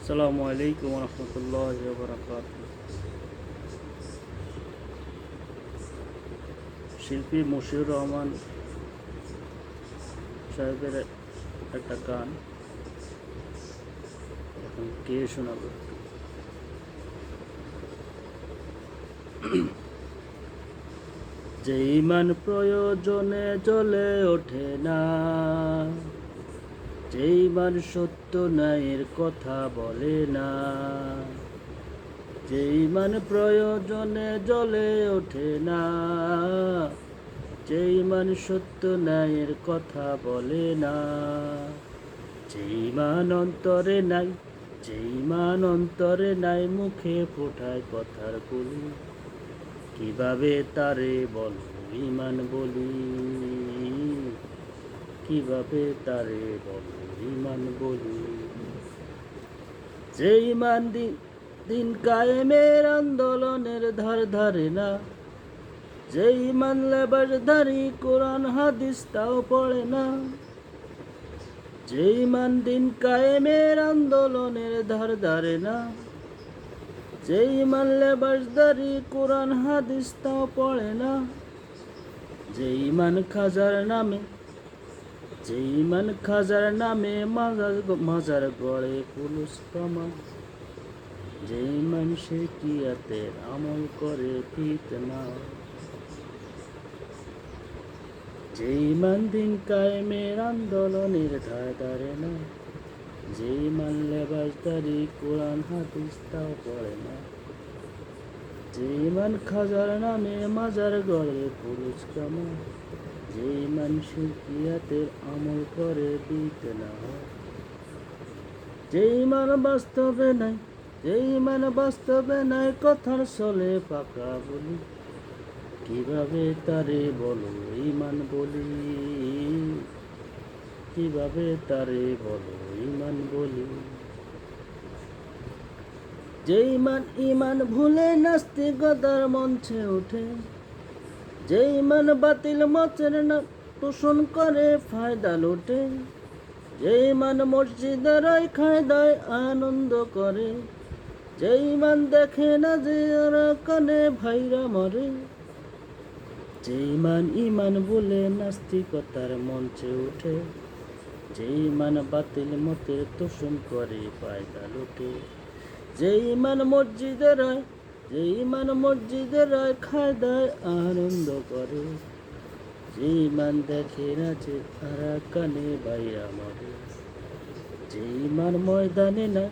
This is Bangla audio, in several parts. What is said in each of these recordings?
আসসালামু আলাইকুম রহমতুল্লাহ বারাকাত। শিল্পী মশিউর রহমান সাহেবের একটা গান এখন কে শোনাবো। যে ইমান প্রয়োজনে জ্বলে ওঠে না, যে ইমান সত্য ন্যায়ের কথা বলে না, যে ইমান প্রয়োজনে জ্বলে ওঠে না, যে ইমান সত্য ন্যায়ের কথা বলে না, যে ইমান অন্তরে নাই, যে ইমান অন্তরে নাই, মুখে ফোটায় কথার বলি, কিভাবে তারে বলো ইমান বলি, কিভাবে তারে বলো ইমান বলি। যে ইমান দিন দিন কায়েমের আন্দোলনের ধার ধারে না, যে ইমান লেবাসধারী কোরআন হাদিস তাও পড়ে না, যে ইমান দিন কায়েমের আন্দোলনের ধার ধারে না, যে ইমান লেবাসধারী কোরআন হাদিস তাও পড়ে না, যে ইমান খাজার নামে, যে ইমান খাজার নামে মাজার গড়ে পুলুস কামান, যে ইমান শিরকিয়াতের আমল করে ফিতনা, যে ইমান দিন কায়েমের আন্দোলনের ধার ধারে না, যে ইমান লেবাসদারি কোরআন হাদিস তাও পড়ে না, যে ইমান খাজার নামে মাজার গড়ে পুরুষ কামান, যে ইমান শিরকিয়াতের আমল করে ফিতনা, যে ইমান বাস্তবে নাই, যে ইমান বাস্তবে নাই, কথার চলে পাকা বলি, কিভাবে তারে বলো ইমান বলি, কিভাবে তারে বলো ইমান বলি। যে ইমান ইমান ভুলে নাস্তিকতার মঞ্চে ওঠে, যে ইমান বাতিল মতের না পোষণ করে ফায়দা লোটে, যে ইমান মসজিদের খায় দায় আনন্দ করে, যে ইমান দেখে না যে ওরা কানে ভাইরা মরে, যে ইমান ইমান বলে নাস্তিকতার মঞ্চে ওঠে, যে ইমান বাতিল মতের তোষণ করে ফায়দা লোটে, যে ইমান মসজিদের যে ইমান মসজিদের খায় দায় আনন্দ করে, যে ইমান দেখে না যে তারা কানে বাইরা মরে, যে ইমান ময়দানে না,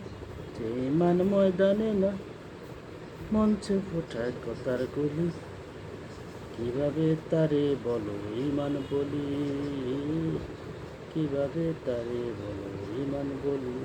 যে ইমান ময়দানে না, মঞ্চে ফোটায় কথার গুলি, কিভাবে তারে বলো ইমান বলি, কিভাবে তারে বলো ইমান বলি।